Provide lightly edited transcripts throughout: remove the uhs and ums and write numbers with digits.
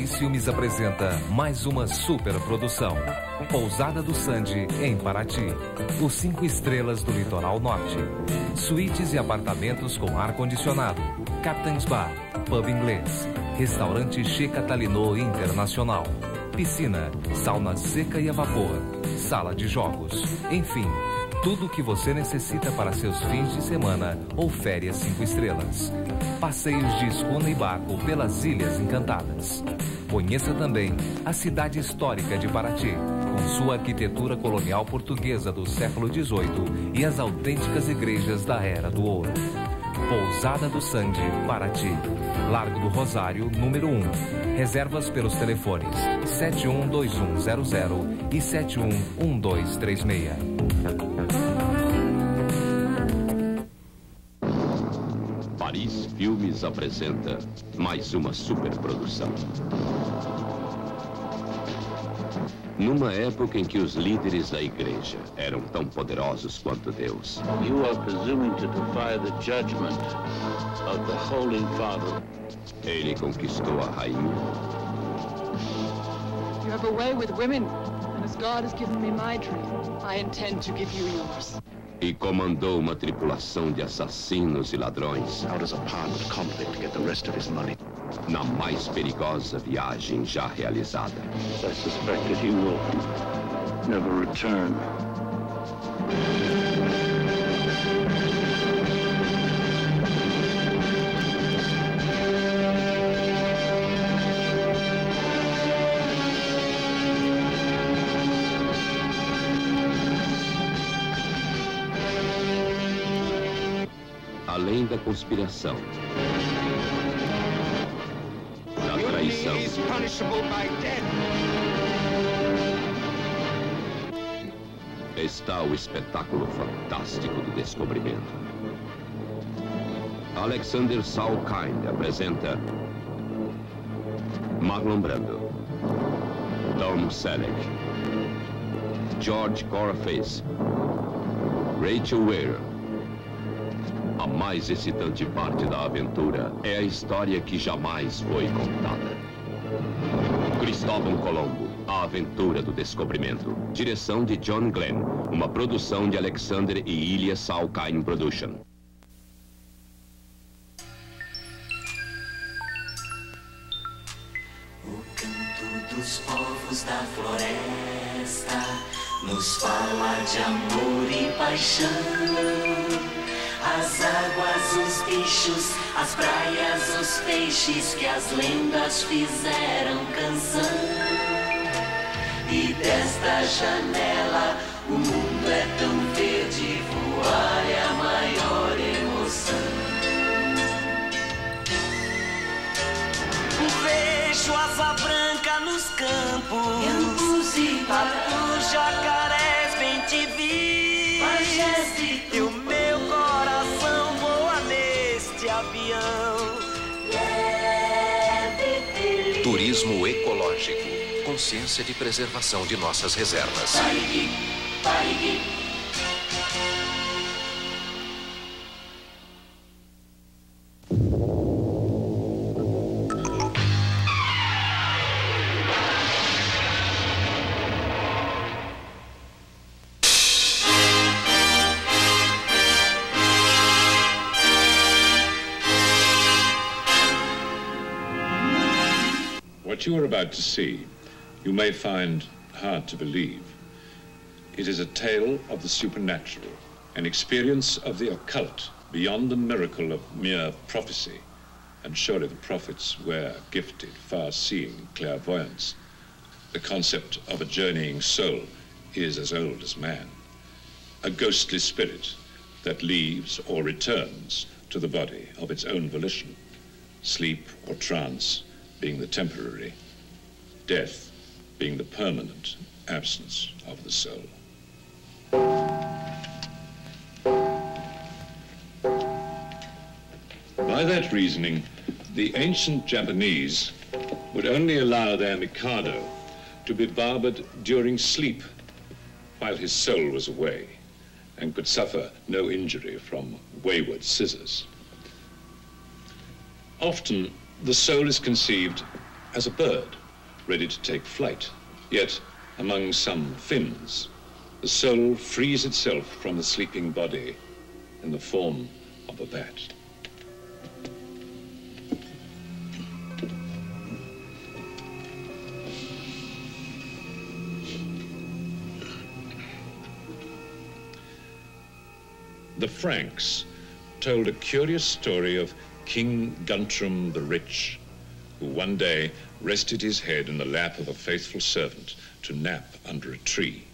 Paris Filmes apresenta mais uma super produção. Pousada do Sandy, em Paraty. Os 5 estrelas do litoral norte. Suítes e apartamentos com ar-condicionado. Captain's Bar, pub inglês. Restaurante Che Catalino Internacional. Piscina, sauna seca e a vapor. Sala de jogos. Enfim, tudo o que você necessita para seus fins de semana ou férias 5 estrelas. Passeios de escuna e barco pelas Ilhas Encantadas. Conheça também a cidade histórica de Paraty, com sua arquitetura colonial portuguesa do século XVIII e as autênticas igrejas da Era do Ouro. Pousada do Sandy, Paraty. Largo do Rosário, número 1. Reservas pelos telefones 712100 e 711236. Paris Filmes apresenta mais uma superprodução. Numa época em que os líderes da igreja eram tão poderosos quanto Deus. You are presuming to defy the judgment of the Holy Father. Ele conquistou a rainha. You have a way with women, and as God has given me my dream, I intend to give you yours. E comandou uma tripulação de assassinos e ladrões. How does a pirate conflict get the rest of his money? Na mais perigosa viagem já realizada. I suspect that he will never return. Além da conspiração, da traição, está o espetáculo fantástico do descobrimento. Alexander Salkind apresenta Marlon Brando, Tom Selleck, George Coraface, Rachel Weisz. A mais excitante parte da aventura é a história que jamais foi contada. Cristóvão Colombo, a aventura do descobrimento. Direção de John Glenn, uma produção de Alexander e Ilya Salkind Production. O canto dos povos da floresta nos fala de amor e paixão. As águas, os bichos, as praias, os peixes que as lendas fizeram canção. E desta janela o mundo é tão verde, voar é a maior emoção. Vejo asa branca nos campos e tatus, jacarés, bem te vi. E o meu coração voa neste avião. Turismo ecológico. Consciência de preservação de nossas reservas. What you are about to see, you may find hard to believe. It is a tale of the supernatural, an experience of the occult beyond the miracle of mere prophecy. And surely the prophets were gifted, far-seeing clairvoyance. The concept of a journeying soul is as old as man. A ghostly spirit that leaves or returns to the body of its own volition. Sleep or trance being the temporary, death being the permanent absence of the soul. By that reasoning, the ancient Japanese would only allow their Mikado to be barbered during sleep while his soul was away and could suffer no injury from wayward scissors. Often, the soul is conceived as a bird, ready to take flight. Yet, among some fins, the soul frees itself from the sleeping body in the form of a bat. The Franks told a curious story of King Guntram the Rich, who one day rested his head in the lap of a faithful servant to nap under a tree.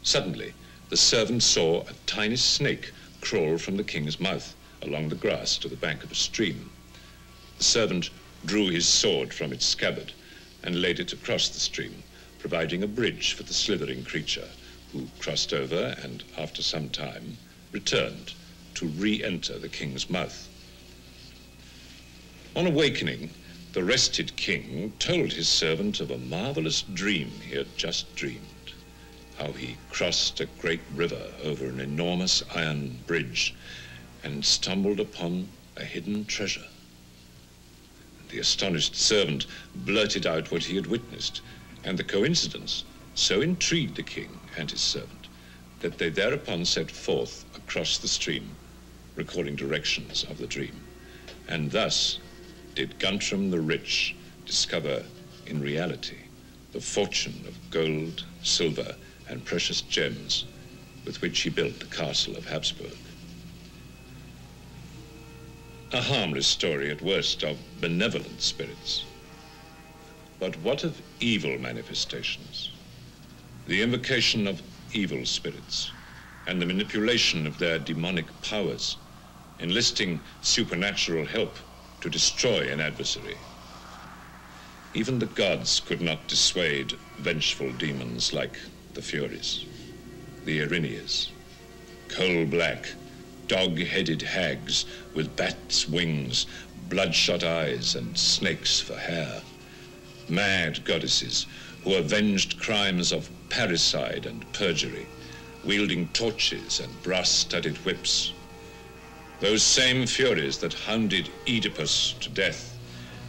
Suddenly, the servant saw a tiny snake crawl from the king's mouth along the grass to the bank of a stream. The servant drew his sword from its scabbard and laid it across the stream, providing a bridge for the slithering creature, who crossed over and, after some time, returned to re-enter the king's mouth. On awakening, the rested king told his servant of a marvelous dream he had just dreamed, how he crossed a great river over an enormous iron bridge and stumbled upon a hidden treasure. The astonished servant blurted out what he had witnessed, and the coincidence so intrigued the king and his servant that they thereupon set forth across the stream, recording directions of the dream. And thus did Guntram the Rich discover in reality the fortune of gold, silver, and precious gems with which he built the castle of Habsburg. A harmless story at worst of benevolent spirits. But what of evil manifestations? The invocation of evil spirits and the manipulation of their demonic powers, enlisting supernatural help to destroy an adversary. Even the gods could not dissuade vengeful demons like the Furies, the Erinyes, coal-black, dog-headed hags with bats' wings, bloodshot eyes, and snakes for hair, mad goddesses who avenged crimes of parricide and perjury, wielding torches and brass-studded whips. Those same Furies that hounded Oedipus to death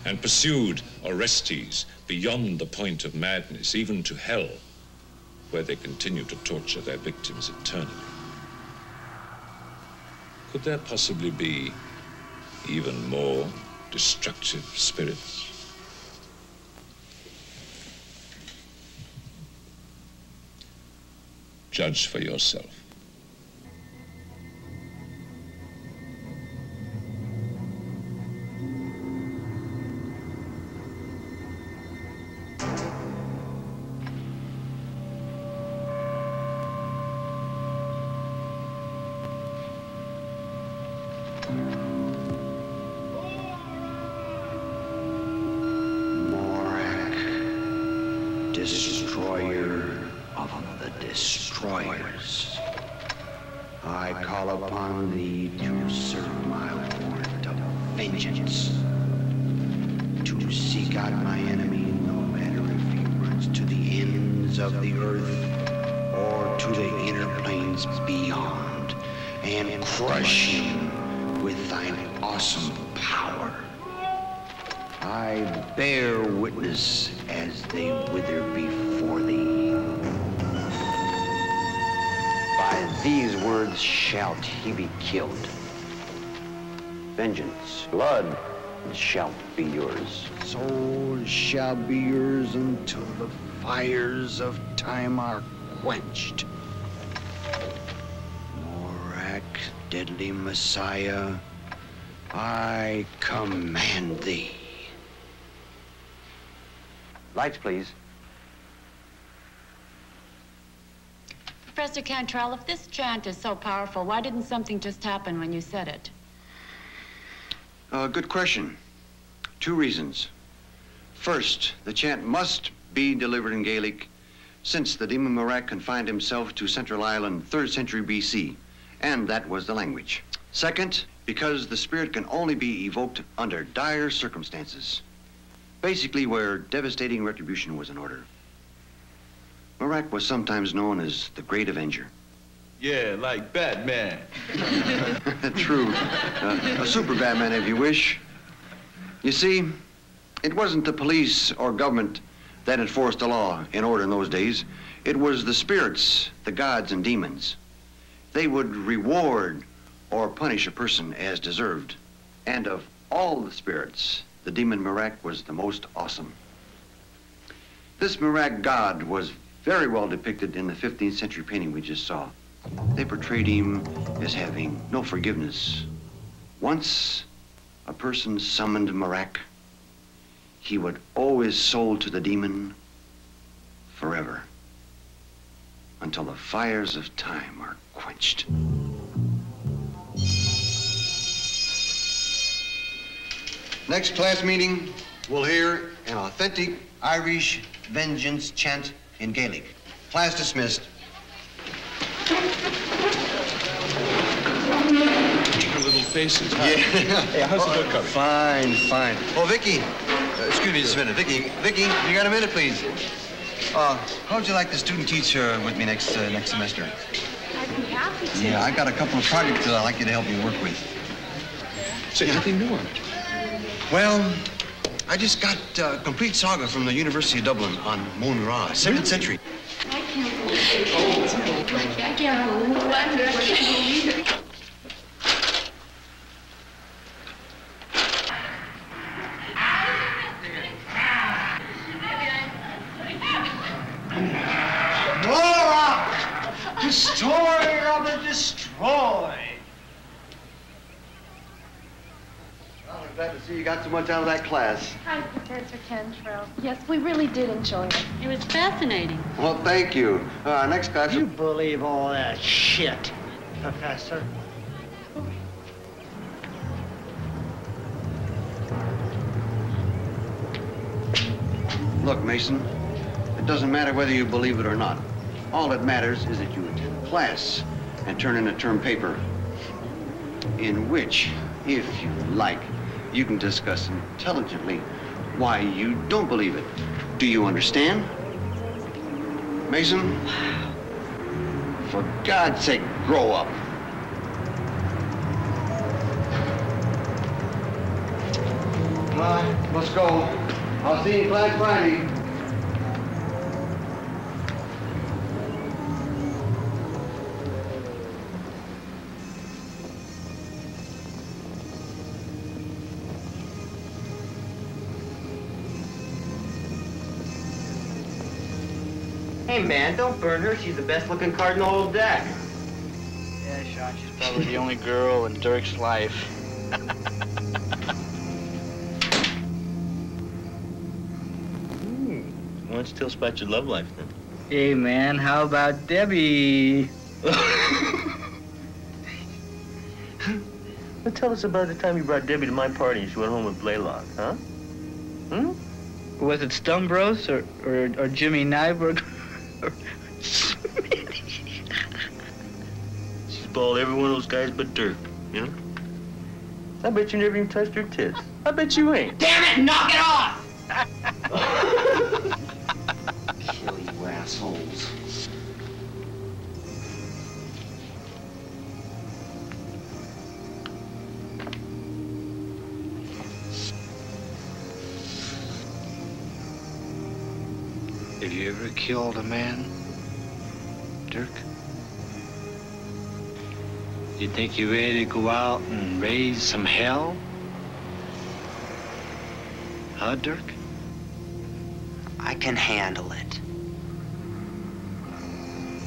and pursued Orestes beyond the point of madness, even to hell, where they continue to torture their victims eternally. Could there possibly be even more destructive spirits? Judge for yourself. Destroyer of the destroyers. I call upon thee to serve my warrant of vengeance, to seek out my enemy, no matter if he runs to the ends of the earth or to the inner planes beyond, and crush him with thine awesome power. I bear witness as they wither before thee. By these words shalt he be killed. Vengeance, blood shall be yours. Soul shall be yours until the fires of time are quenched. Morak, deadly Messiah, I command thee. Lights, please. Professor Cantrell, if this chant is so powerful, why didn't something just happen when you said it? Good question. Two reasons. First, the chant must be delivered in Gaelic, since the demon Morak confined himself to Central Ireland 3rd century BC, and that was the language. Second, because the spirit can only be evoked under dire circumstances. Basically where devastating retribution was in order. Morak was sometimes known as the Great Avenger. Yeah, like Batman. True. A super Batman, if you wish. You see, It wasn't the police or government that enforced the law and order in those days. It was the spirits, the gods and demons. They would reward or punish a person as deserved. And of all the spirits, the demon Merak was the most awesome. This Merak god was very well depicted in the 15th century painting we just saw. They portrayed him as having no forgiveness. Once a person summoned Merak, he would owe his soul to the demon forever, until the fires of time are quenched. Next class meeting, we'll hear an authentic Irish vengeance chant in Gaelic. Class dismissed. Your little faces. Yeah. Hey, how's the book coming? Fine, fine. Oh, Vicky, excuse me just a minute. Vicky, you got a minute, please? How would you like to student teach with me next semester? I'd be happy to. Yeah, I've got a couple of projects that I'd like you to help me work with. Say, anything new on it? Well, I just got a complete saga from the University of Dublin on Mon Ra, 7th century. I can't believe it. I can't believe it. Nora! Destroyer of the destroyed! Well, I'm glad to see you got so much out of that class. Hi, Professor Cantrell. Yes, we really did enjoy it. It was fascinating. Well, thank you. Next class... You believe all that shit, Professor? Look, Mason, it doesn't matter whether you believe it or not. All that matters is that you attend class and turn in a term paper in which, if you like, you can discuss intelligently why you don't believe it. Do you understand? Mason, for God's sake, grow up. Come on, let's go. I'll see you in class Friday. Hey, man, don't burn her. She's the best-looking card in the whole deck. Yeah, Sean, she's probably the only girl in Dirk's life. Why don't you tell us about your love life, then? Hey, man, how about Debbie? Well, tell us about the time you brought Debbie to my party and she went home with Blaylock, huh? Hmm? Was it Stumbros or Jimmy Nyberg? She's balled every one of those guys but Dirk, you know? I bet you never even touched her tits. I bet you ain't. Damn it, knock it off! Kill you assholes. Have you ever killed a man, Dirk? You think you're ready to go out and raise some hell? Huh, Dirk? I can handle it.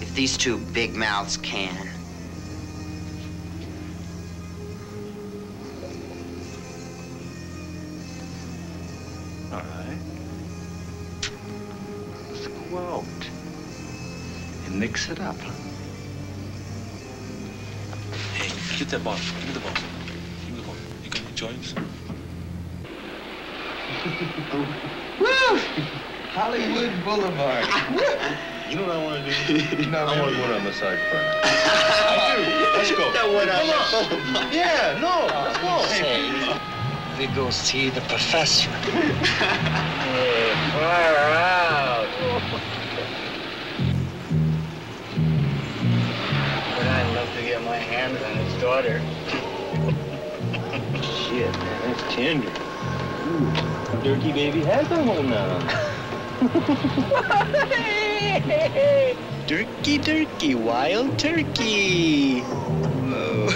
If these two big mouths can. All right. Let's go out and mix it up. Hey, get that ball. Give me the ball. Give me the ball. You gonna join us? Woo! Hollywood Boulevard. You know what I want to do? I want to go on a massage party. I do. Let's go. That one on Come on. Yeah, no, let's go. Say, we go see the professor. Far out. But I'd love to get my hands on his daughter. Shit, man, that's tender. Ooh. Turkey baby has been holding out. Turkey, turkey, wild turkey. Oh.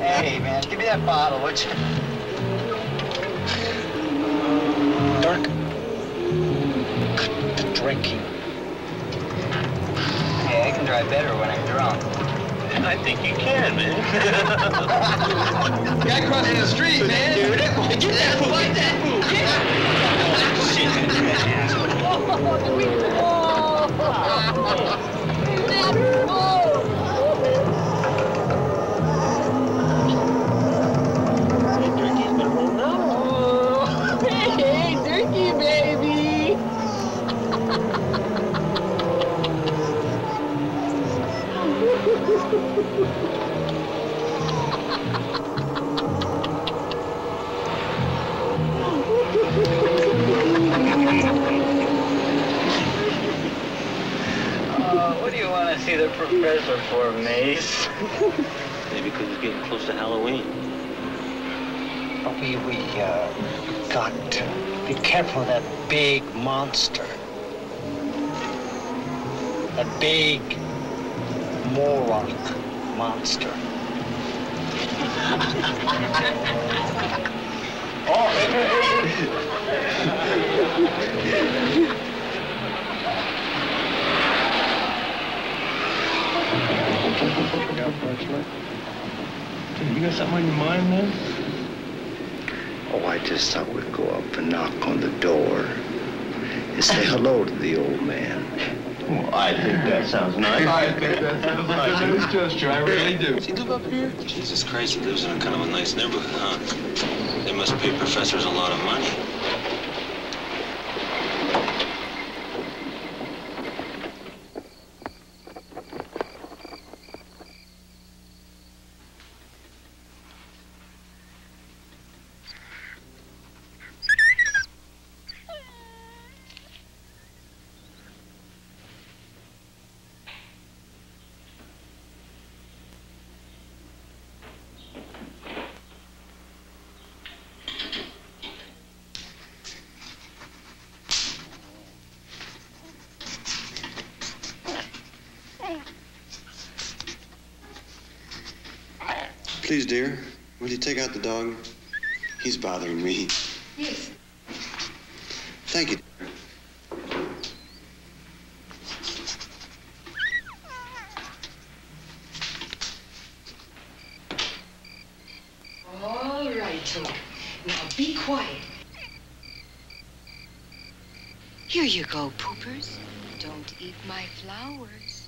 Hey, man, give me that bottle, would you? Dirk, cut the drinking. Hey, I can drive better when I'm drunk. I think you can, man. Guy crossing the street, man. Dude, get that fool, get that fool, get Hey, turkey baby! What do you want to see the professor for, Mace? Maybe because it's getting close to Halloween. We got to be careful of that big monster. That big moronic monster. You got something on your mind, man? Oh, I just thought we'd go up and knock on the door and say hello to the old man. Well, I think that sounds nice. I think that sounds nice. It's just true, I really do. Does he live up here? Jesus Christ, he lives in a kind of a nice neighborhood, huh? They must pay professors a lot of money. Please, dear, will you take out the dog? He's bothering me. Yes. Thank you. All right, Toad. Now be quiet. Here you go, poopers. Don't eat my flowers.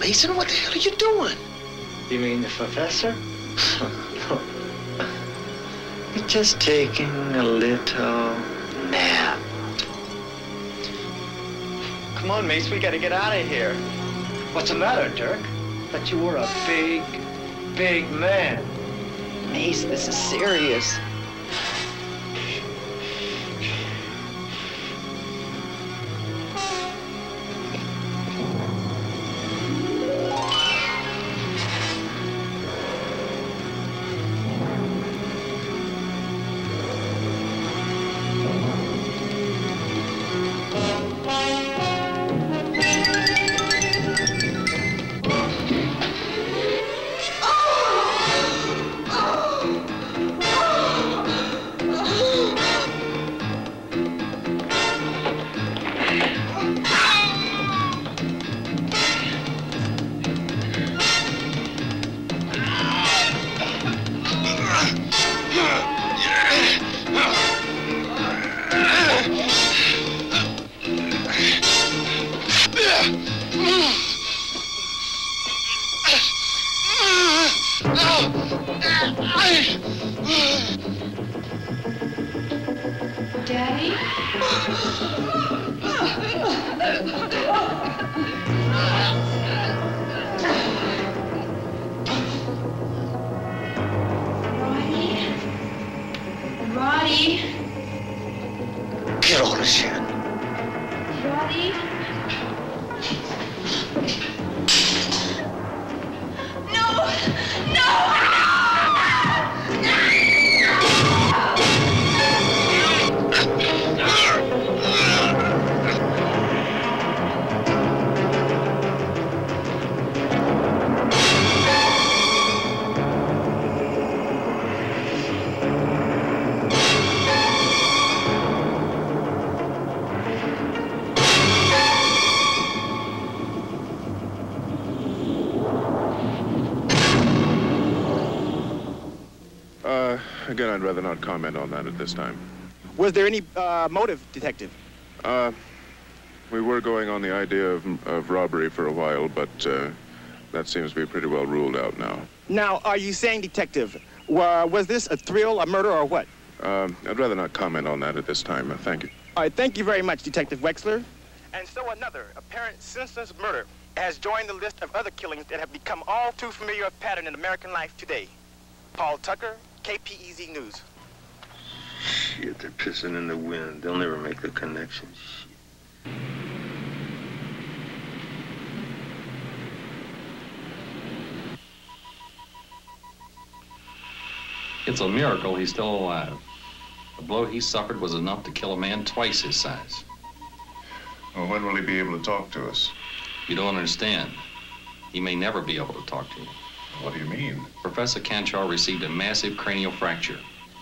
Mason, what the hell are you doing? You mean the professor? No. You're just taking a little nap. Come on, Mace, we gotta get out of here. What's the matter, Dirk? Thought you were a big, big man. Mace, this is serious. Again, I'd rather not comment on that at this time. Was there any motive, Detective? We were going on the idea of robbery for a while, but that seems to be pretty well ruled out now. Now, are you saying, Detective, was this a thrill, a murder, or what? I'd rather not comment on that at this time. Thank you. All right, thank you very much, Detective Wexler. And so another apparent senseless murder has joined the list of other killings that have become all too familiar a pattern in American life today. Paul Tucker, KPEZ News. Shit, they're pissing in the wind. They'll never make the connection. Shit. It's a miracle he's still alive. The blow he suffered was enough to kill a man twice his size. Well, when will he be able to talk to us? You don't understand. He may never be able to talk to you. What do you mean? Professor Cantrell received a massive cranial fracture,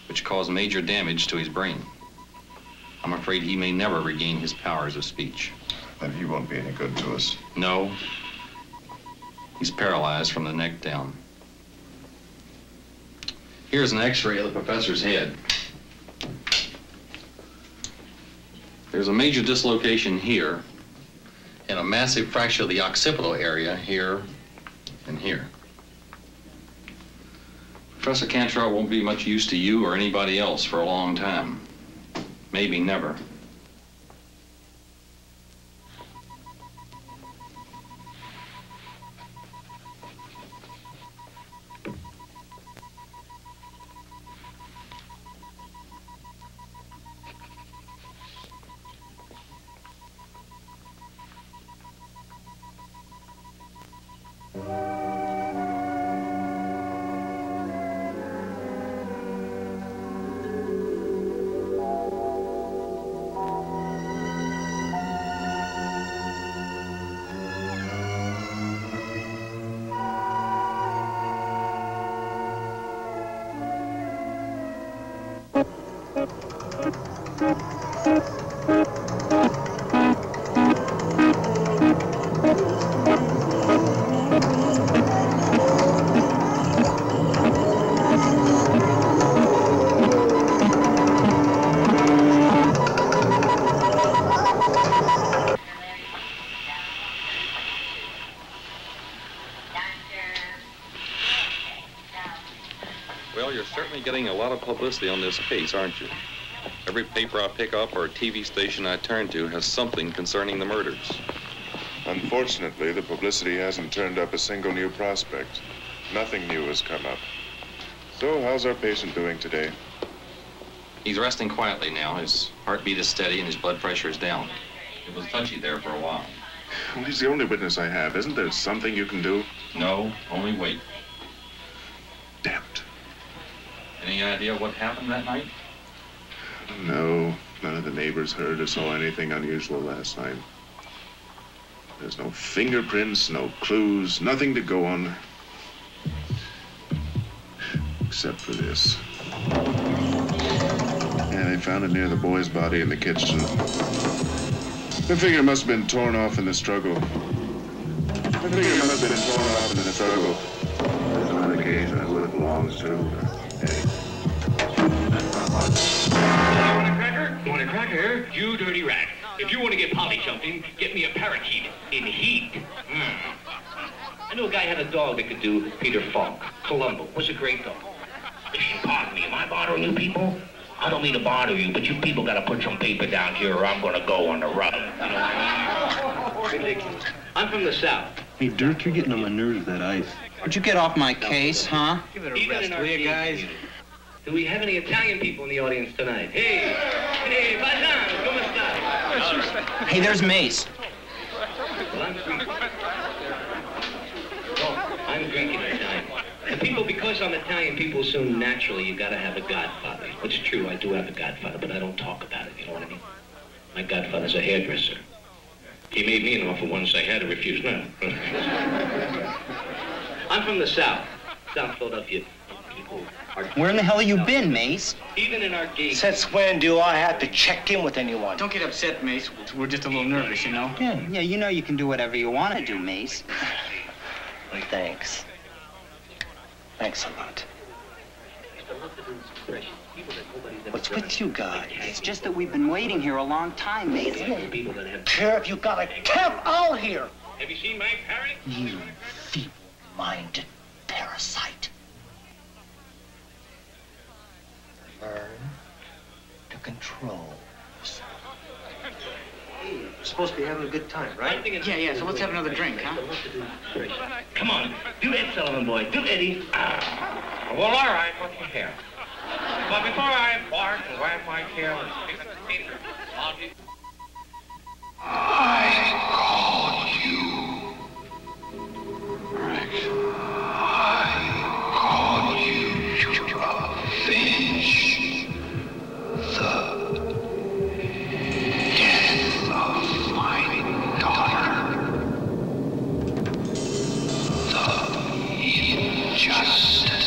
which caused major damage to his brain. I'm afraid he may never regain his powers of speech. Then he won't be any good to us. No. He's paralyzed from the neck down. Here's an x-ray of the professor's head. There's a major dislocation here and a massive fracture of the occipital area here and here. Professor Cantrell won't be much use to you or anybody else for a long time. Maybe never. Well, you're certainly getting a lot of publicity on this case, aren't you? Every paper I pick up or TV station I turn to has something concerning the murders. Unfortunately, the publicity hasn't turned up a single new prospect. Nothing new has come up. So, how's our patient doing today? He's resting quietly now. His heartbeat is steady and his blood pressure is down. It was touchy there for a while. Well, he's the only witness I have. Isn't there something you can do? No, only wait. Damn it. Any idea what happened that night? No, none of the neighbors heard or saw anything unusual last night. There's no fingerprints, no clues, nothing to go on. Except for this. Yeah, they found it near the boy's body in the kitchen. I figure it must have been torn off in the struggle. There's another case I who it belongs to. You want a cracker? You dirty rat. If you want to get potty jumping, get me a parakeet in heat. I knew a guy had a dog that could do Peter Falk. Columbo was a great dog. Listen, pardon me, am I bothering you people? I don't mean to bother you, but you people got to put some paper down here or I'm going to go on the run. You know what I mean? I'm from the South. Hey, Dirk, you're getting on my nerves with that ice. Would you get off my case, huh? Give it a rest, will you, guys? Do we have any Italian people in the audience tonight? Hey, paisano, come sta? Hey, there's Mace. Well, I'm drinking Italian. And people, because I'm Italian, people assume naturally you gotta have a godfather. It's true, I do have a godfather, but I don't talk about it, you know what I mean? My godfather's a hairdresser. He made me an offer once I had to refuse. No. I'm from the South, South Philadelphia. Where in the hell have you been, Mace? Even in our gate. Since when do I have to check in with anyone? Don't get upset, Mace. We're just a little nervous, you know? Yeah, you know you can do whatever you want to do, Mace. Thanks. Thanks a lot. What's with you guys? It's just that we've been waiting here a long time, Mace. Sheriff, you got a camp out here. Have you seen my parrot? You feeble-minded parasite. Learn to control. We're supposed to be having a good time, right? Yeah, so let's have another drink, huh? Come on, do that, Sullivan boy. Do Eddie. Well, all right, what's your hair? But before I bark and wag my tail and stick a finger, I'll give... I called you, Rex. I called you to avenge the death of my daughter. The injustice.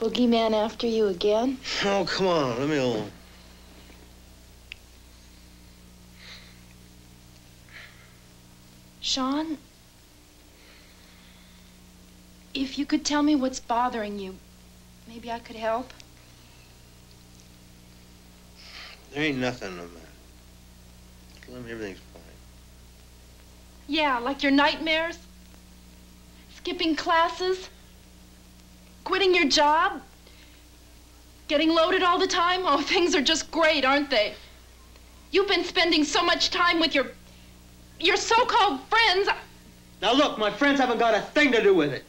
boogeyman after you again? Oh, come on, let me alone. Sean, if you could tell me what's bothering you, maybe I could help. There ain't nothing no matter. Slim, everything's fine. Yeah, like your nightmares? Skipping classes? Quitting your job? Getting loaded all the time? Oh, things are just great, aren't they? You've been spending so much time with your so-called friends. Now look, my friends haven't got a thing to do with it.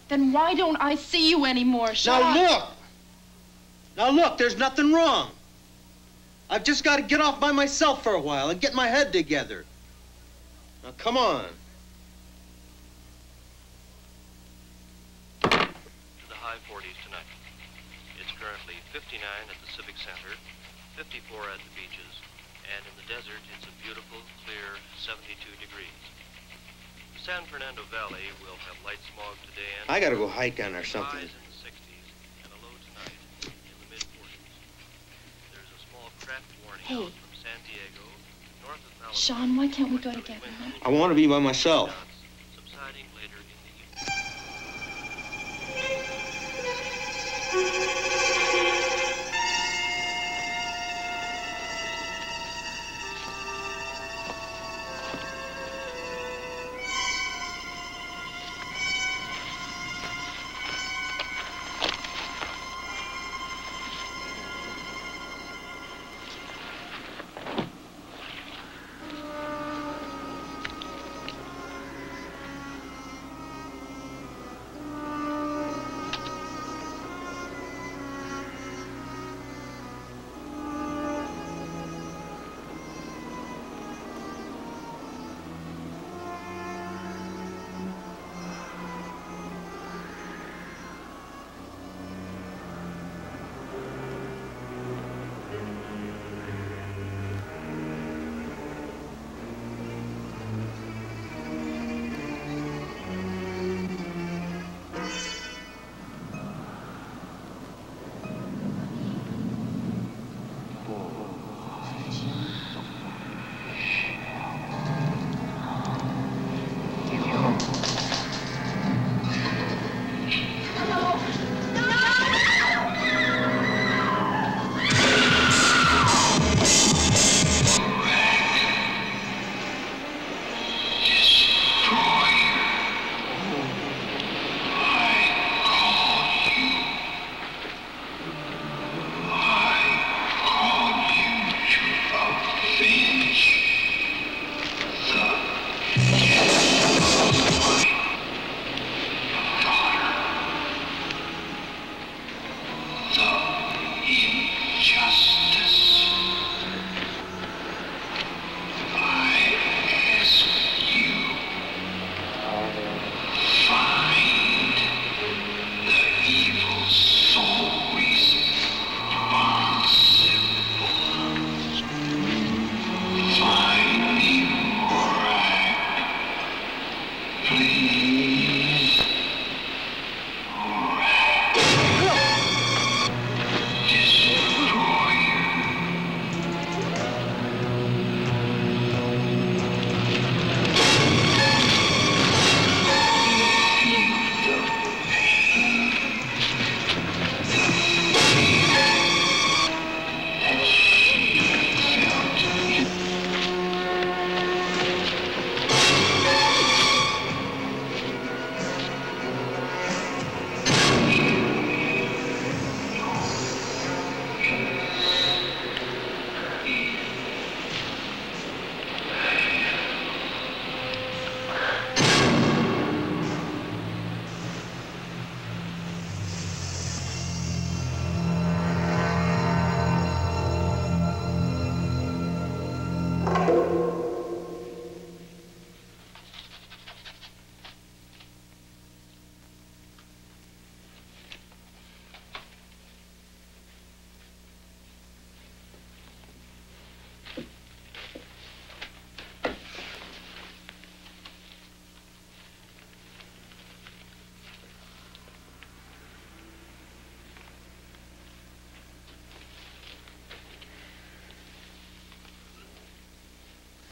Then why don't I see you anymore, Sean? Now look, there's nothing wrong. I've just got to get off by myself for a while and get my head together. Now come on. To the high 40s tonight. It's currently 59 at the Civic Center, 54 at the beaches, and in the desert, it's a beautiful, clear 72 degrees. The San Fernando Valley will have light smog today and I got to go hiking or something. highs in the 60s and a low tonight in the mid-40s. There's a small craft warning out from San Diego, north of Malibu. Sean, why can't we go together? I want to be by myself. Subsiding later in the evening.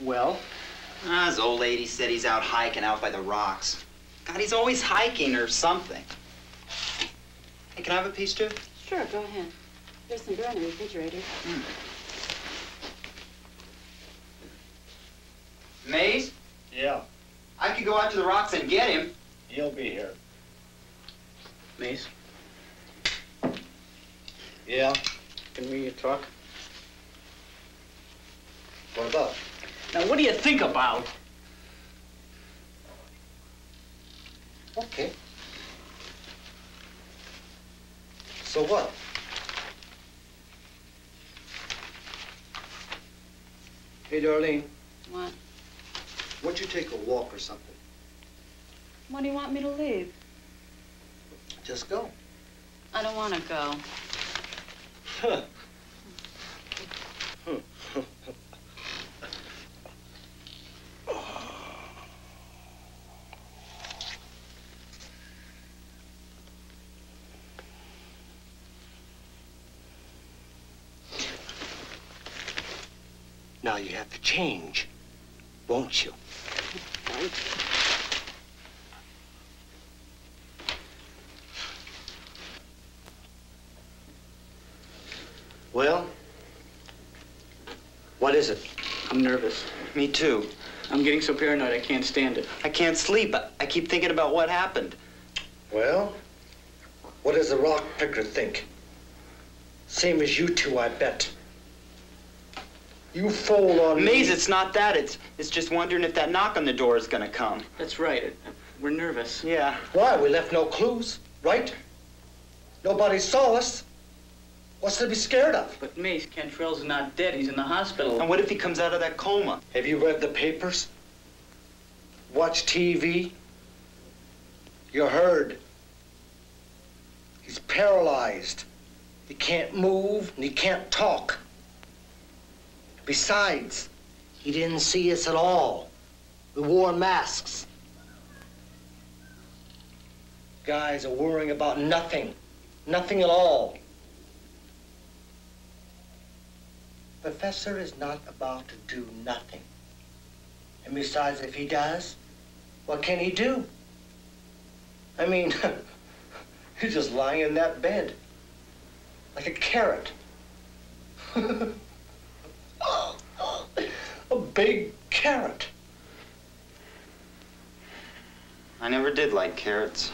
Well? His old lady said he's out hiking out by the rocks. God, he's always hiking or something. Hey, can I have a piece, too? Sure, go ahead. There's some beer in the refrigerator. Maze? Yeah. I could go out to the rocks and get him. He'll be here. Mace? Yeah? Can we talk? What about? Now, what do you think about? Okay. So what? Hey, Darlene. What? Why don't you take a walk or something? When do you want me to leave? Just go. I don't want to go. Now you have to change, won't you? Well, what is it? I'm nervous. Me too. I'm getting so paranoid I can't stand it. I can't sleep. I keep thinking about what happened. Well, what does the rock picker think? Same as you two, I bet. You fold on Maze, me. it's not that. It's just wondering if that knock on the door is gonna come. That's right. We're nervous. Yeah. Why? We left no clues, right? Nobody saw us. What's to be scared of? But Mace, Cantrell's not dead. He's in the hospital. And what if he comes out of that coma? Have you read the papers? Watched TV? You heard. He's paralyzed. He can't move and he can't talk. Besides, he didn't see us at all. We wore masks. Guys are worrying about nothing. Nothing at all. Professor is not about to do nothing. And besides, if he does, what can he do? I mean, he's just lying in that bed. Like a carrot. A big carrot. I never did like carrots.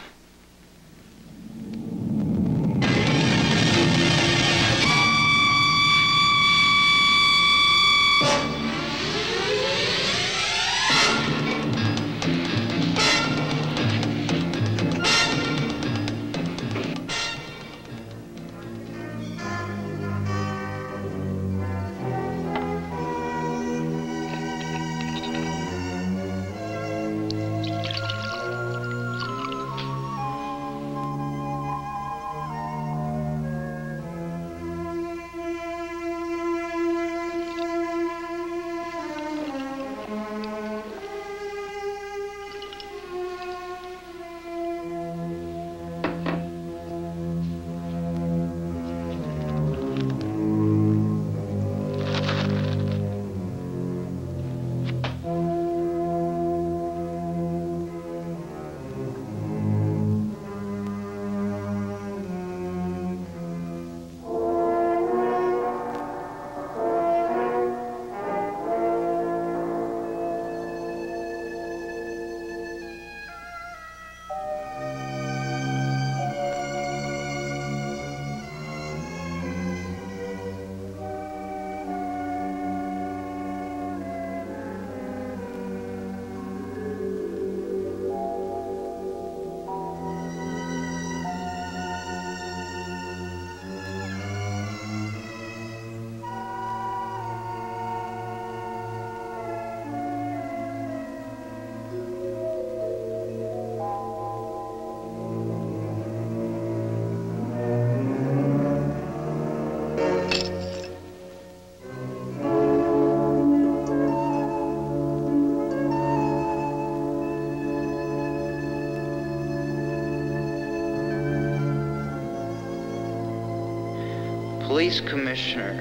Police Commissioner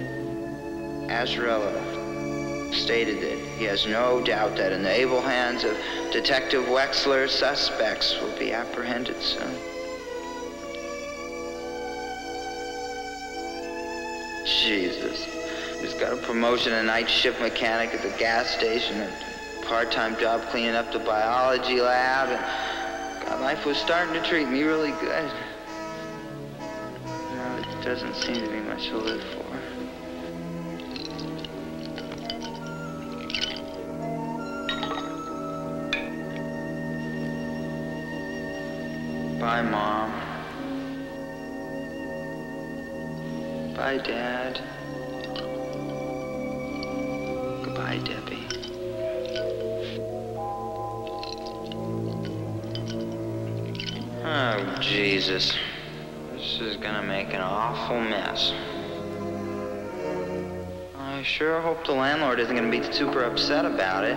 Azarella stated that He has no doubt that in the able hands of Detective Wexler, suspects will be apprehended soon. Jesus. He's got a promotion, a night shift mechanic at the gas station, a part-time job cleaning up the biology lab, and God, life was starting to treat me really good. Now it doesn't seem to be much to live for. Bye, Mom. Bye, Dad. Goodbye, Debbie. Oh, Jesus. This is gonna make an awful mess. I sure hope the landlord isn't gonna be super upset about it.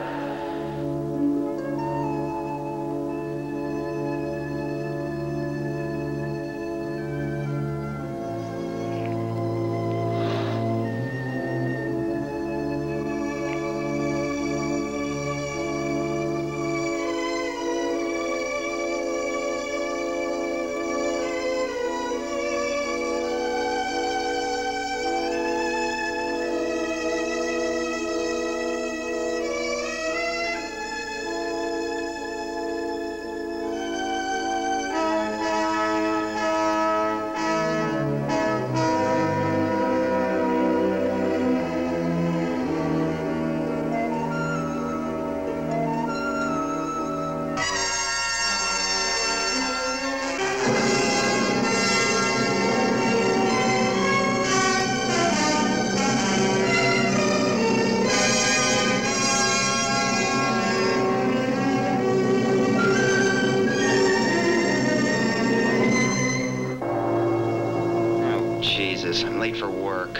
I'm late for work.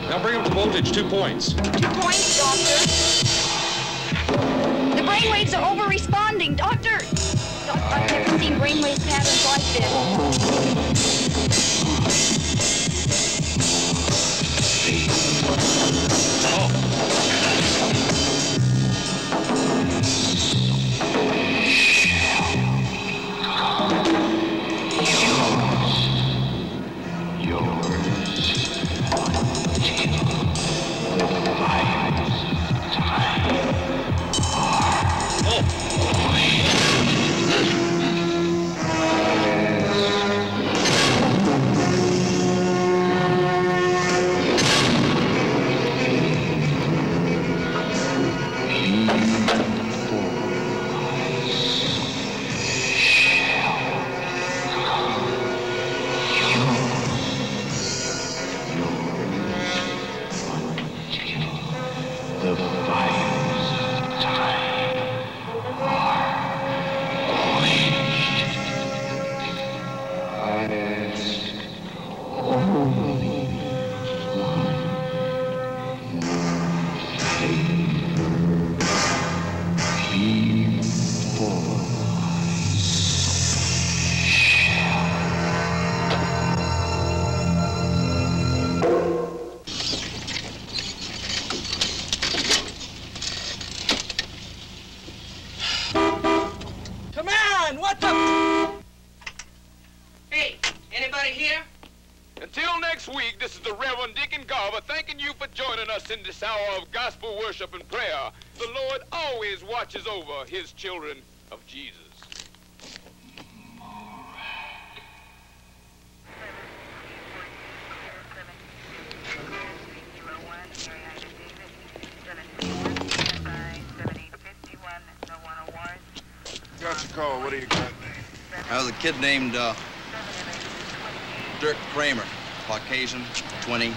Now bring up the voltage 2 points. 2 points, Doctor. The brainwaves are over-responding, Doctor. I've never seen brainwave patterns like this. Oh. next week. This is the Reverend Deacon Garver thanking you for joining us in this hour of gospel worship and prayer. The Lord always watches over his children of Jesus. Got your call. What do you got? There's a kid named Dirk Kramer, Caucasian, 20. A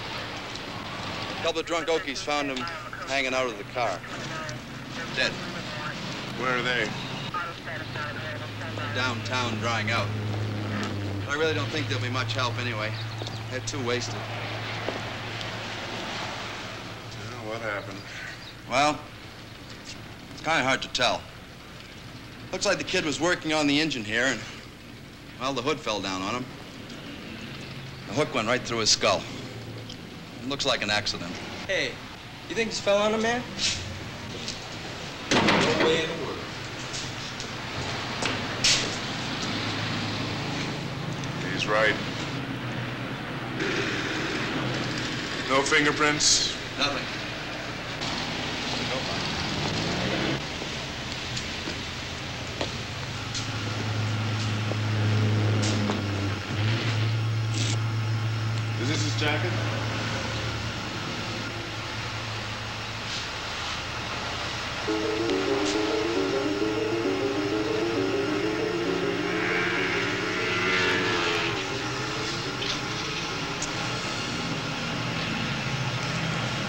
couple of drunk Okies found him hanging out of the car. Dead. Where are they? Downtown, drying out. I really don't think there'll be much help anyway. They're too wasted. What happened? Well, it's kind of hard to tell. Looks like the kid was working on the engine here, and, well, the hood fell down on him. The hook went right through his skull. It looks like an accident. Hey, you think this fell on him, man? No way in the world. He's right. No fingerprints? Nothing. Is this his jacket?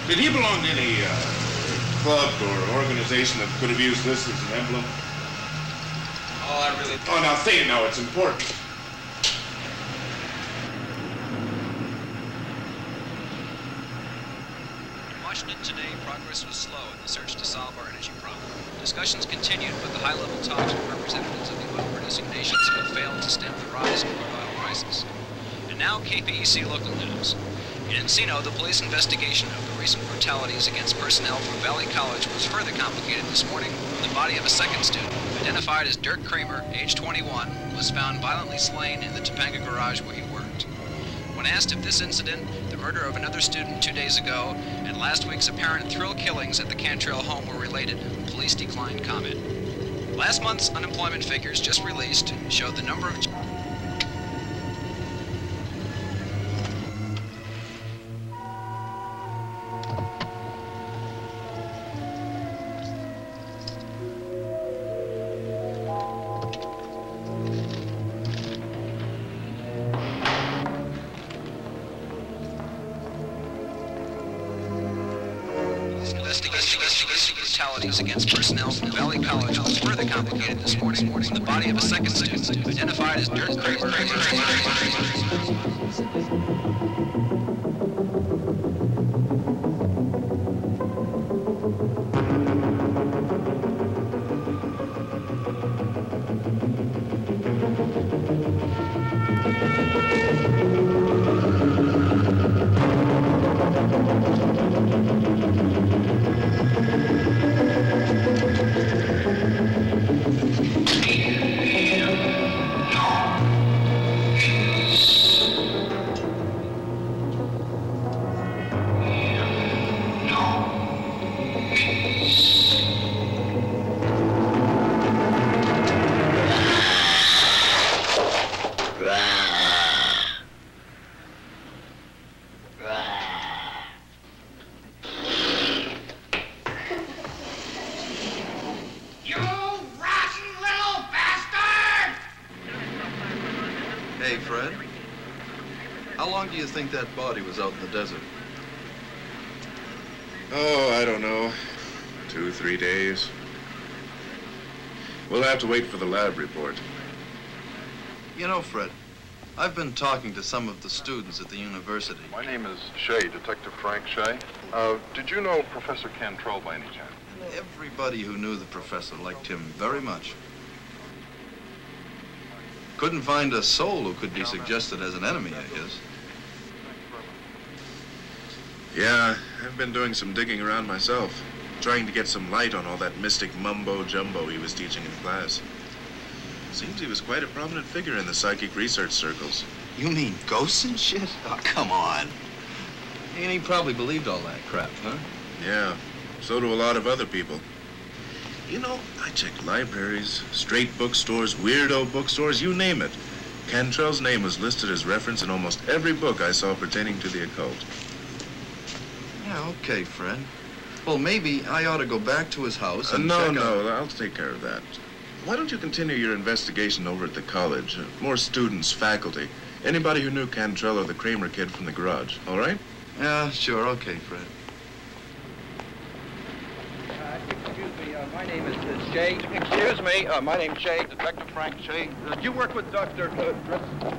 Did he belong to any club or organization that could have used this as an emblem? Oh, I really... Oh, now say it now. It's important. Washington today, progress was slow in the search to solve our energy problem. Discussions continued, but the high-level talks with representatives of the oil-producing nations have failed to stem the rise in crude oil prices. And now, KPEC local news. In Encino, the police investigation of the recent brutalities against personnel from Valley College was further complicated this morning when the body of a second student, identified as Dirk Kramer, age 21, was found violently slain in the Topanga garage where he worked. When asked if this incident, the murder of another student 2 days ago, and last week's apparent thrill killings at the Cantrell home were related, police declined comment. Last month's unemployment figures just released showed the number of... brutalities against personnel from Valley College was further complicated this morning when the body of a second student, identified as Dirk Kramer. Do you think that body was out in the desert? Oh, I don't know. 2, 3 days. We'll have to wait for the lab report. You know, Fred, I've been talking to some of the students at the university. My name is Shea, Detective Frank Shea. Did you know Professor Cantrell by any chance? Everybody who knew the professor liked him very much. Couldn't find a soul who could be suggested as an enemy of his. Yeah, I've been doing some digging around myself, trying to get some light on all that mystic mumbo-jumbo he was teaching in class. Seems he was quite a prominent figure in the psychic research circles. You mean ghosts and shit? Oh, come on. And he probably believed all that crap, huh? Yeah, so do a lot of other people. You know, I checked libraries, straight bookstores, weirdo bookstores, you name it. Cantrell's name was listed as reference in almost every book I saw pertaining to the occult. Yeah, okay, Fred. Well, maybe I ought to go back to his house and check out... No, I'll take care of that. Why don't you continue your investigation over at the college? More students, faculty, anybody who knew Cantrell or the Kramer kid from the garage, all right? Yeah, sure, okay, Fred. Excuse me, my name is Shay. Excuse me, my name's Shay, Detective Frank Shay. Do you work with Dr. Driscoll?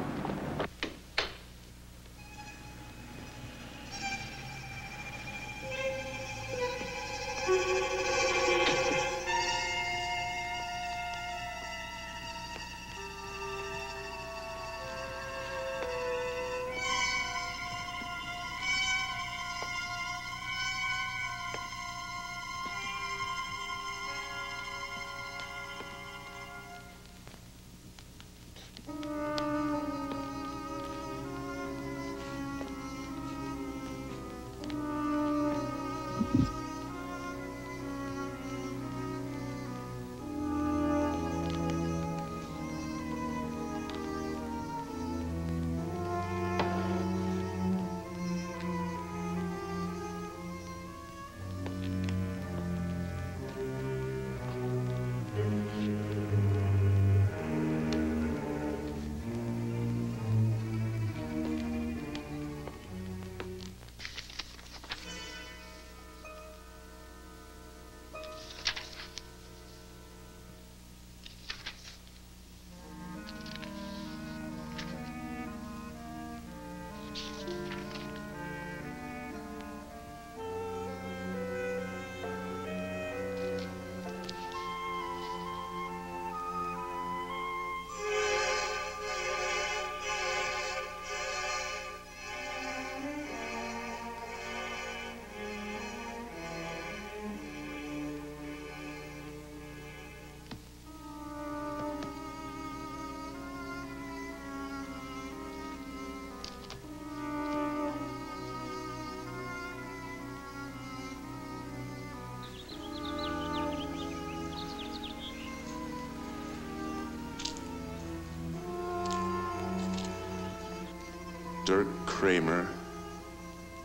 Dirk Kramer,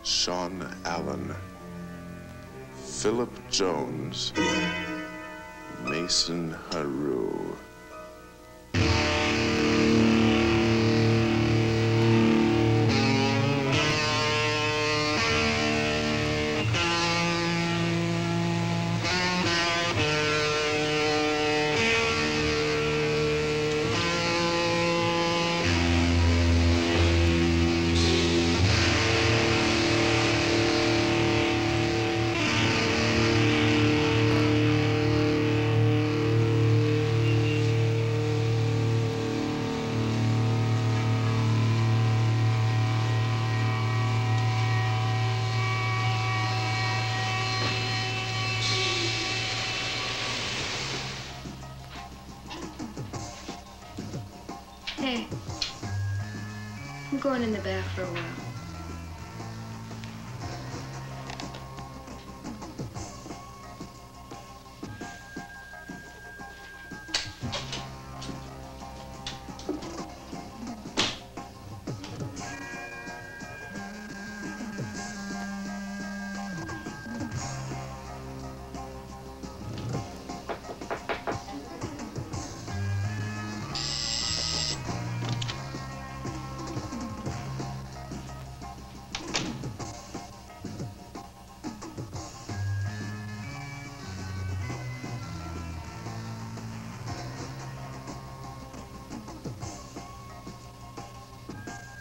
Sean Allen, Philip Jones, Mason Haru. Hey, I'm going in the back for a while.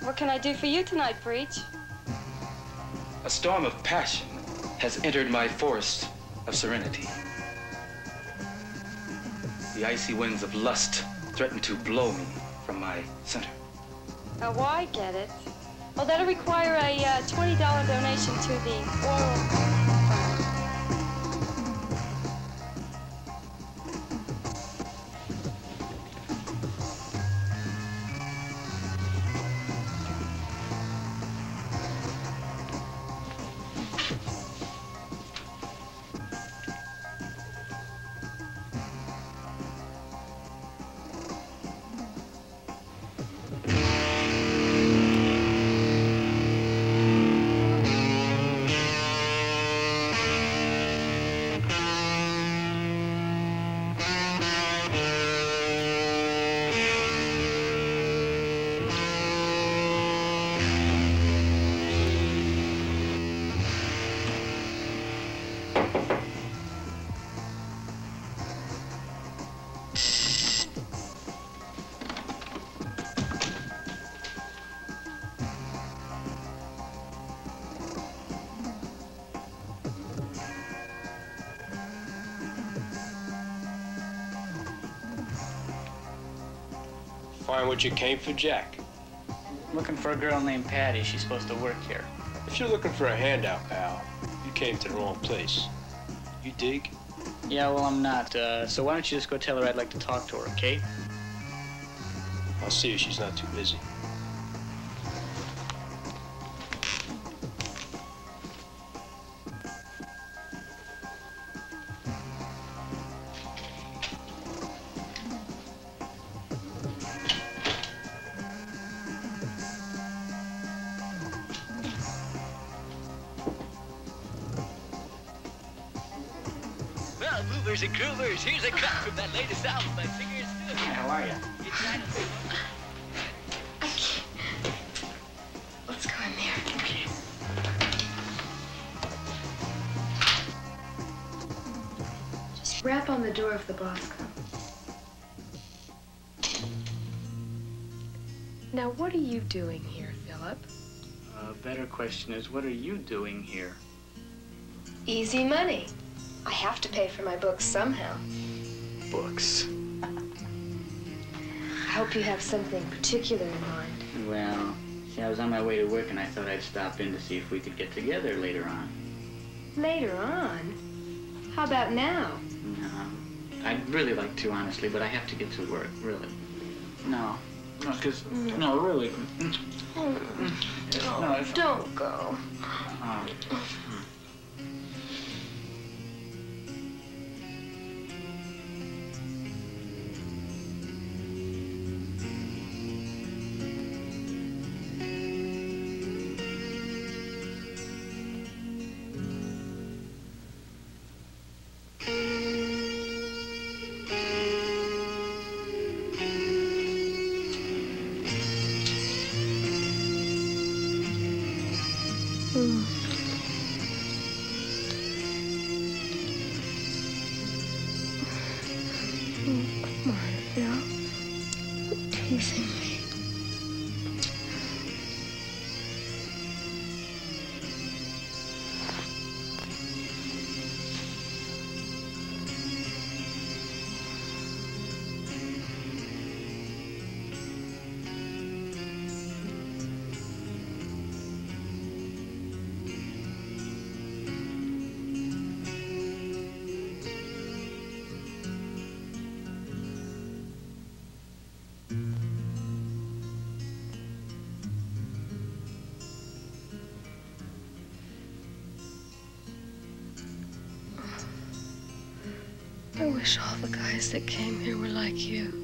What can I do for you tonight, Breach? A storm of passion has entered my forest of serenity. The icy winds of lust threaten to blow me from my center. Oh, I get it. Well, that'll require a $20 donation to the oral fund. Why would you came for Jack? Looking for a girl named Patty. She's supposed to work here. If you're looking for a handout, pal, you came to the wrong place. You dig? Yeah, well, I'm not. So why don't you just go tell her I'd like to talk to her, okay? I'll see if she's not too busy. Well, movers and groovers, here's a cut from that latest album by Singers Studio. How are you? I can't. Let's go in there. Okay. Just rap on the door if the boss comes. Now, what are you doing here, Philip? A better question is, what are you doing here? Easy money. I have to pay for my books somehow. Books. I hope you have something particular in mind. Well, see, I was on my way to work and I thought I'd stop in to see if we could get together later on. Later on? How about now? No, I'd really like to, honestly, but I have to get to work, really. No, because, no, really. No, Don't go. Come on, Phil. Quit teasing me. I wish all the guys that came here were like you.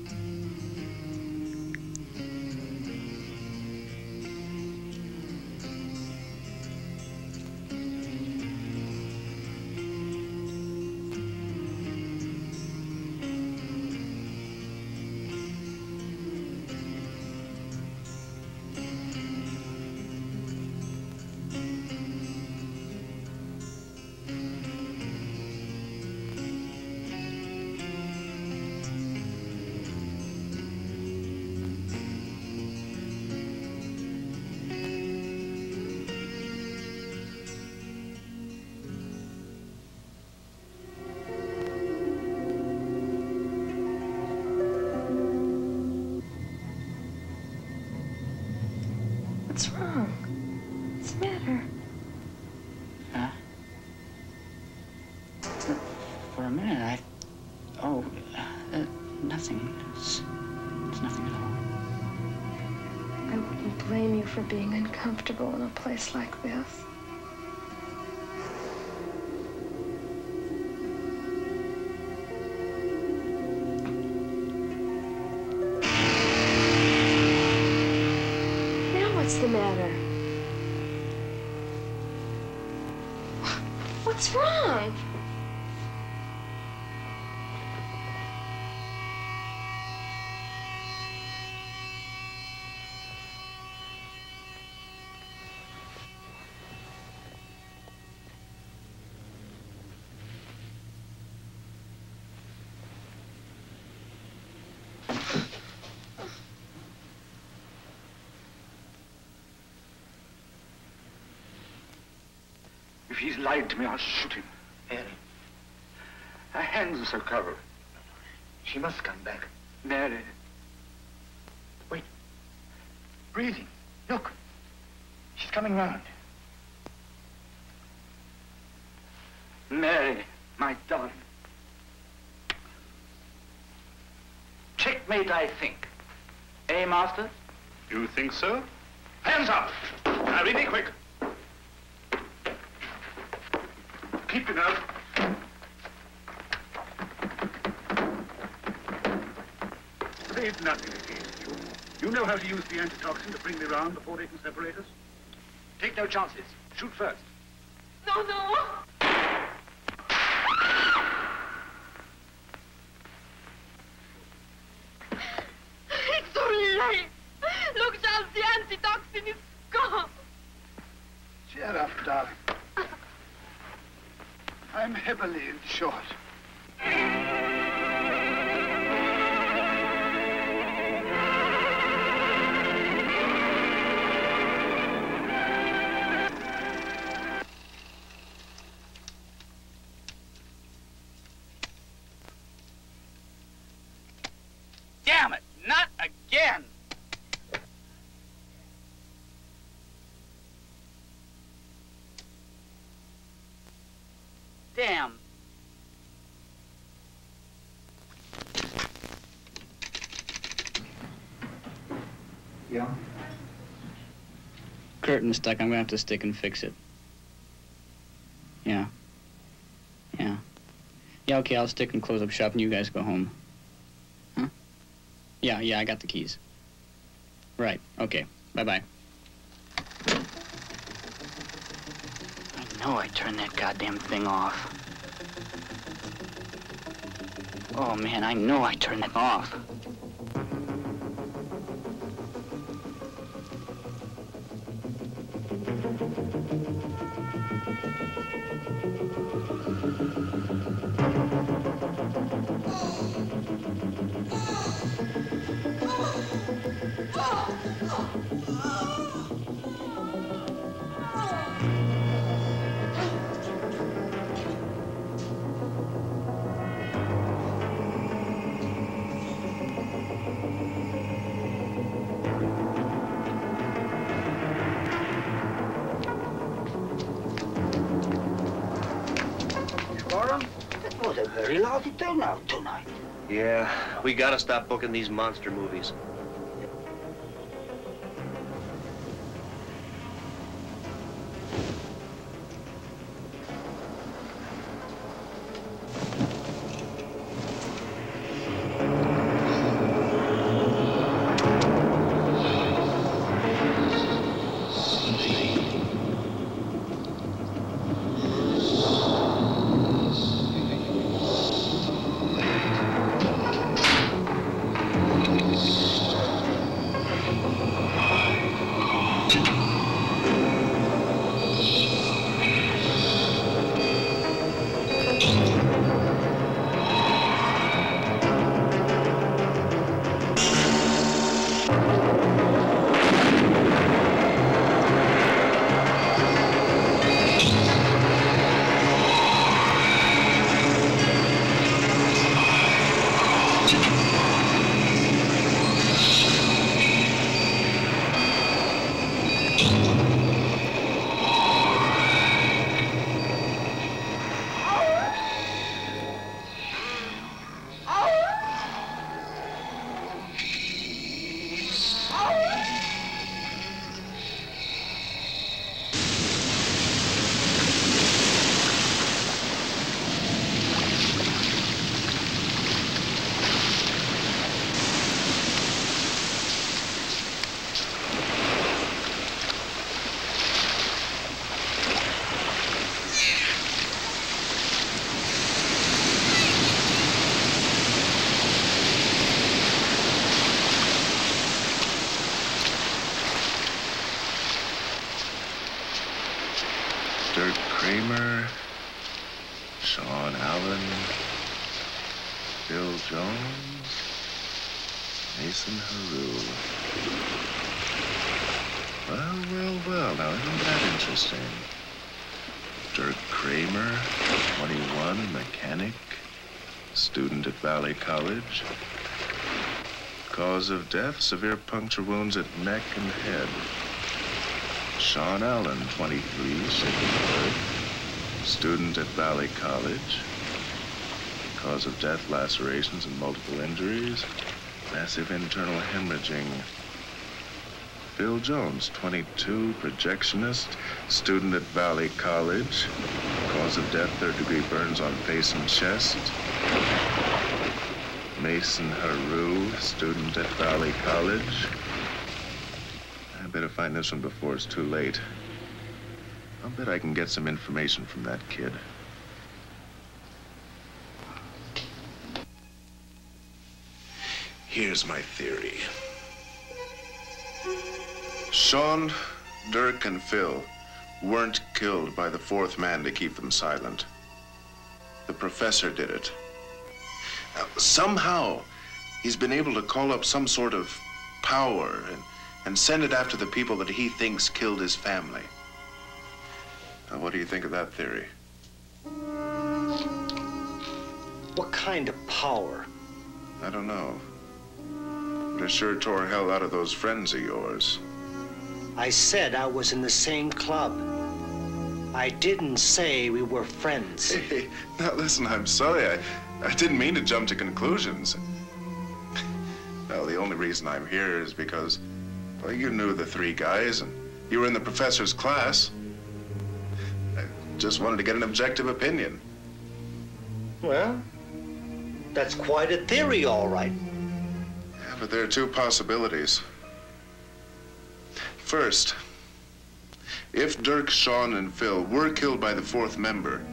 What's wrong? What's the matter? Huh? For a minute, I... Oh, nothing. It's nothing at all. I wouldn't blame you for being uncomfortable in a place like this. What's the matter? What's wrong? If he's lied to me, I'll shoot him. Mary. Her hands are covered. She must come back. Mary. Breathing. Look. She's coming round. Mary, my darling. Checkmate, I think. Eh, Master? You think so? Hands up! Now, really quick. Keep it out. They've nothing against you. You know how to use the antitoxin to bring me round before they can separate us? Take no chances. Shoot first. No, no. It's too late. Look, Charles, the antitoxin is gone. Cheer up, darling. I'm heavily insured. Damn it, not again! Damn. Yeah? Curtain stuck. I'm gonna have to stick and fix it. Yeah. Yeah. Yeah, okay, I'll stick and close up shop and you guys go home. Huh? Yeah, I got the keys. Right, okay. Bye-bye. I know I turned that goddamn thing off. Oh, man, I know I turned it off. Very lousy turnout tonight. Yeah, we gotta stop booking these monster movies. Kramer, Sean Allen, Bill Jones, Mason Haru. Well, now isn't that interesting? Dirk Kramer, 21, mechanic, student at Valley College. Cause of death, severe puncture wounds at neck and head. Sean Allen, 23, Sigmund, student at Valley College. Cause of death, lacerations and multiple injuries. Massive internal hemorrhaging. Phil Jones, 22, projectionist, student at Valley College. Cause of death, third-degree burns on face and chest. Mason Haru, student at Valley College. I better find this one before it's too late. I'll bet I can get some information from that kid. Here's my theory. Sean, Dirk, and Phil weren't killed by the fourth man to keep them silent. The professor did it. Now, somehow, he's been able to call up some sort of power and send it after the people that he thinks killed his family. Now, what do you think of that theory? What kind of power? I don't know. But it sure tore hell out of those friends of yours. I said I was in the same club. I didn't say we were friends. Hey, now listen, I'm sorry. I didn't mean to jump to conclusions. Well, the only reason I'm here is because, well, you knew the three guys and you were in the professor's class. I just wanted to get an objective opinion. Well, that's quite a theory, all right. Yeah, but there are two possibilities. First, if Dirk, Sean, and Phil were killed by the fourth member,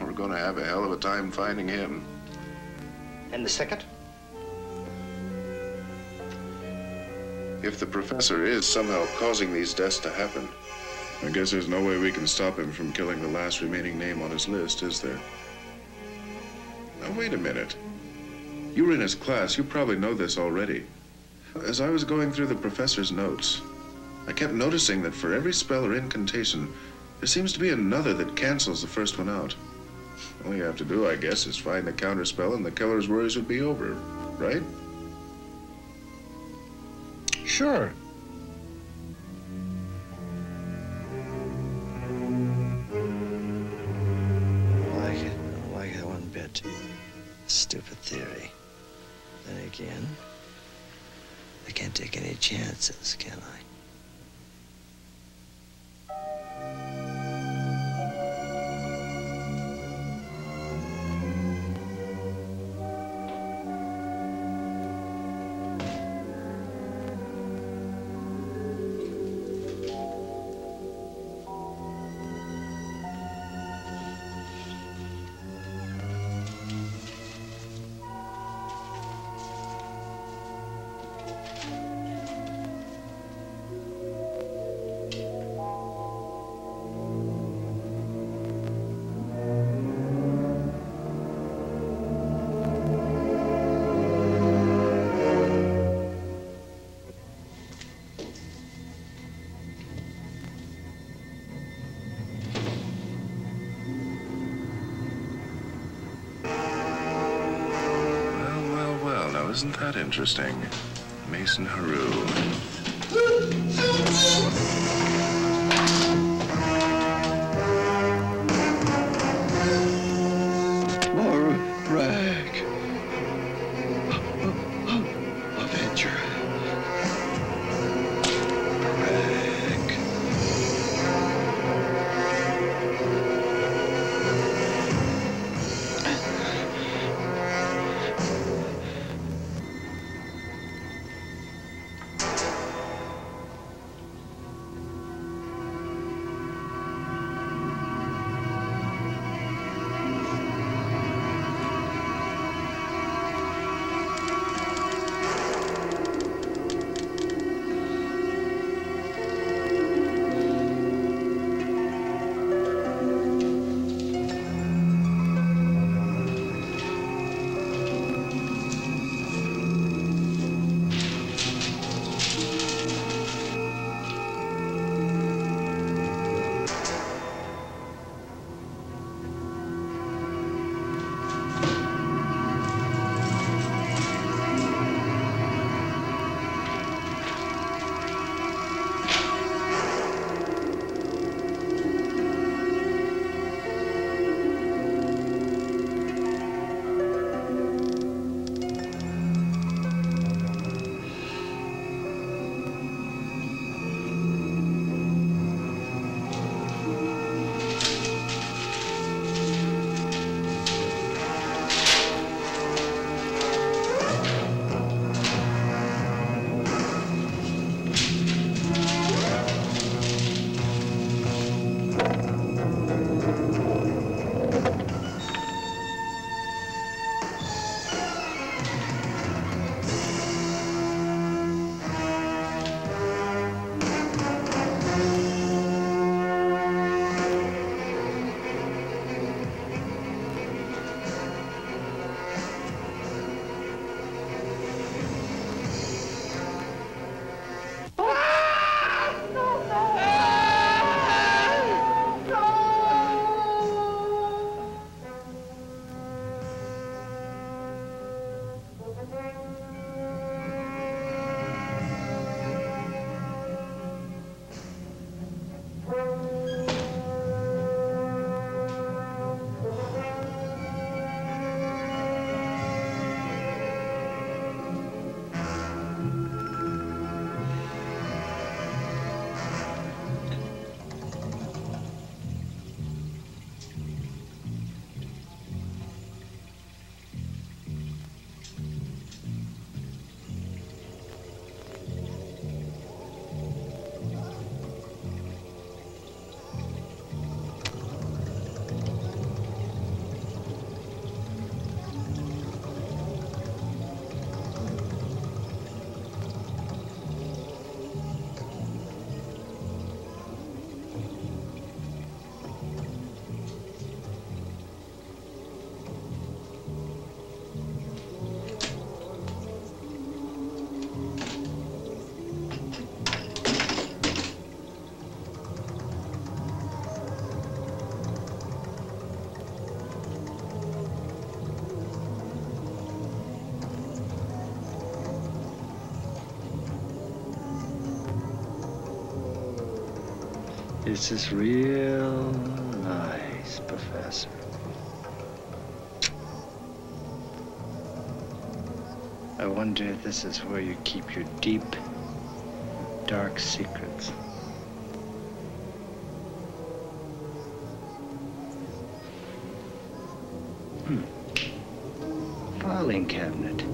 we're going to have a hell of a time finding him. And the second? If the professor is somehow causing these deaths to happen, I guess there's no way we can stop him from killing the last remaining name on his list, is there? Now, wait a minute. You were in his class. You probably know this already. As I was going through the professor's notes, I kept noticing that for every spell or incantation, there seems to be another that cancels the first one out. All you have to do, I guess, is find the counterspell and the killer's worries would be over, right? Sure. I don't like it one bit. Stupid theory. Then again, I can't take any chances, can I? Isn't that interesting? Mason Haru. More rag. Avenger. Rag. This is real nice, Professor. I wonder if this is where you keep your deep, dark secrets. Filing cabinet.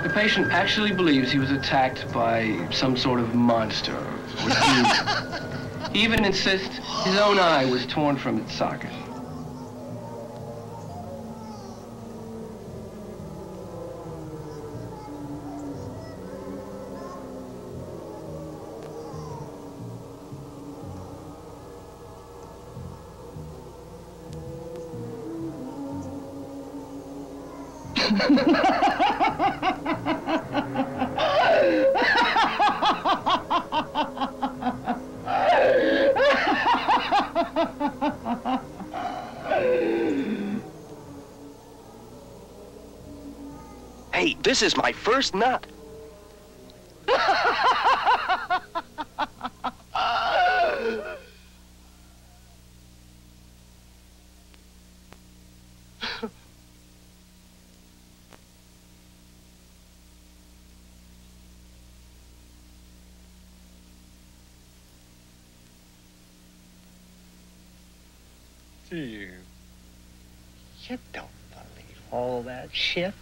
The patient actually believes he was attacked by some sort of monster or demon. He even insists his own eye was torn from its socket. Hey, this is my first nut. You don't believe all that shit.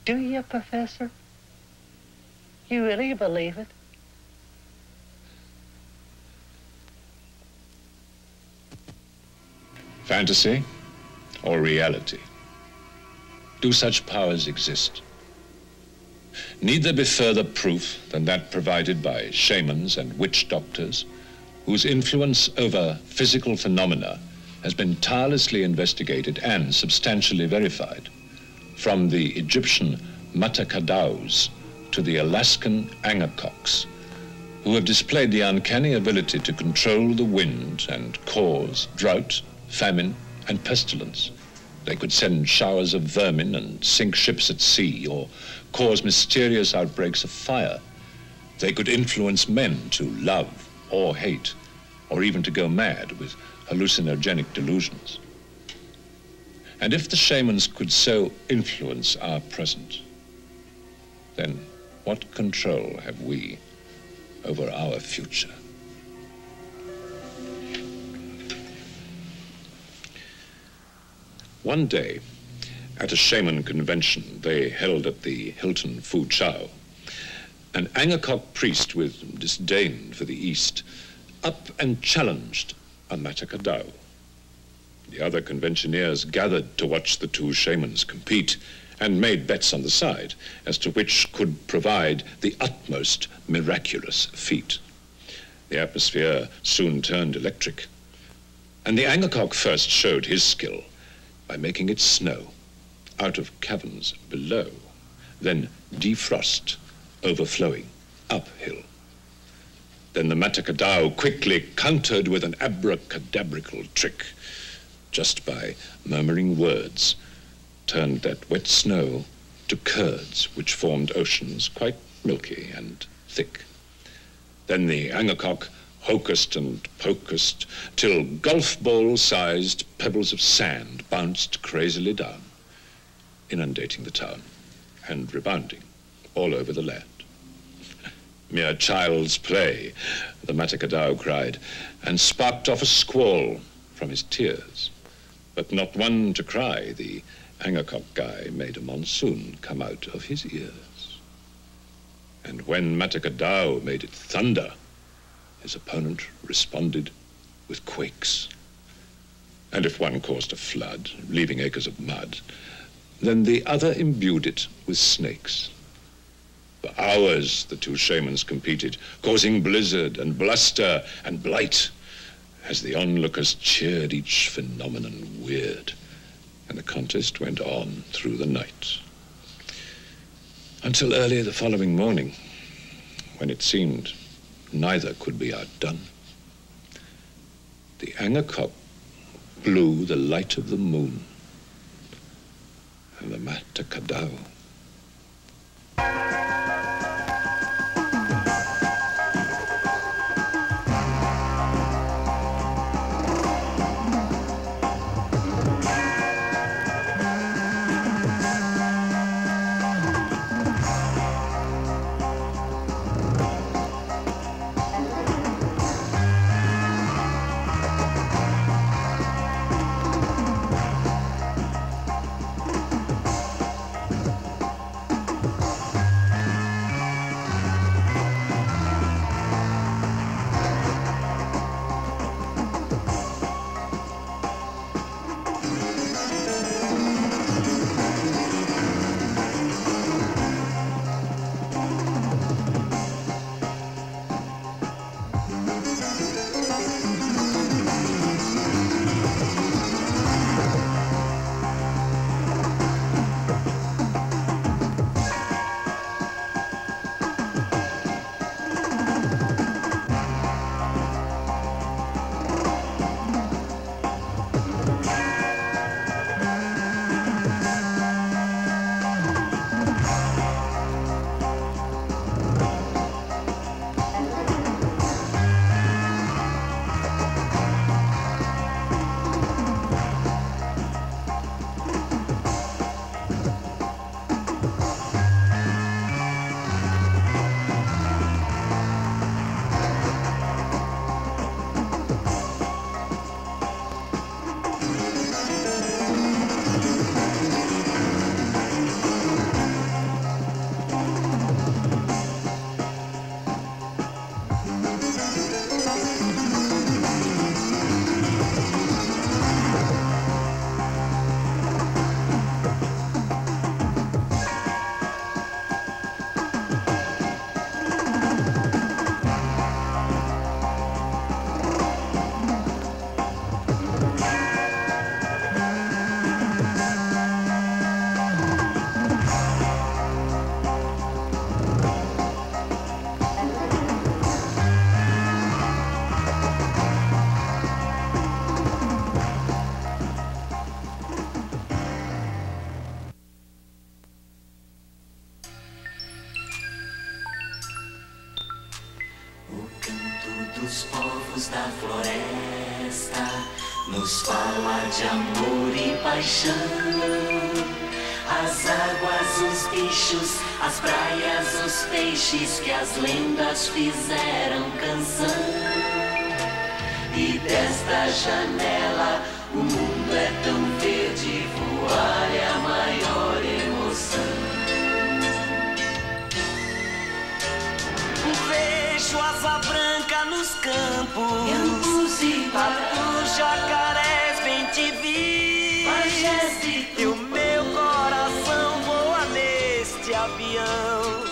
Do you, Professor? You really believe it? Fantasy or reality? Do such powers exist? Need there be further proof than that provided by shamans and witch doctors, whose influence over physical phenomena has been tirelessly investigated and substantially verified, from the Egyptian Matakadaus to the Alaskan Angakocks, who have displayed the uncanny ability to control the wind and cause drought, famine, and pestilence. They could send showers of vermin and sink ships at sea, or cause mysterious outbreaks of fire. They could influence men to love or hate, or even to go mad with hallucinogenic delusions. And if the shamans could so influence our present, then what control have we over our future? One day, At a shaman convention they held at the Hilton Fu Chao, an Angkor priest with disdain for the East up and challenged a Massacre. The other conventioneers gathered to watch the two shamans compete and made bets on the side as to which could provide the utmost miraculous feat. The atmosphere soon turned electric, and the Angkor first showed his skill by making it snow out of caverns below, then defrost, overflowing uphill. Then the Massacre quickly countered with an abracadabrical trick, just by murmuring words, turned that wet snow to curds which formed oceans quite milky and thick. Then the Angkor hocused and pocused till golf ball-sized pebbles of sand bounced crazily down, inundating the town and rebounding all over the land. Mere child's play, the Massacre cried, and sparked off a squall from his tears. But not one to cry, the Angkor guy made a monsoon come out of his ears. And when Massacre made it thunder, his opponent responded with quakes. And if one caused a flood, leaving acres of mud, then the other imbued it with snakes. For hours the two shamans competed, causing blizzard and bluster and blight, as the onlookers cheered each phenomenon weird, and the contest went on through the night. Until early the following morning, when it seemed neither could be outdone. The Angkor blew the light of the moon, and the Massacre. dos povos da floresta nos fala de amor e paixão. As águas, os bichos, as praias, os peixes que as lendas fizeram canção. E desta janela o mundo é tão verde, voar é a maior campos e Patos, jacarés, bem te vi. Majestic. E o meu coração voa neste avião.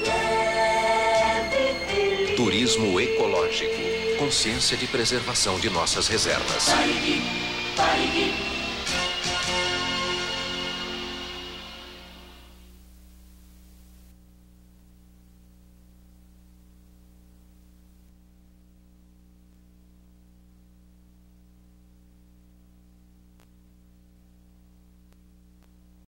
Leve feliz. Turismo ecológico. Consciência de preservação de nossas reservas. Parigui, parigui.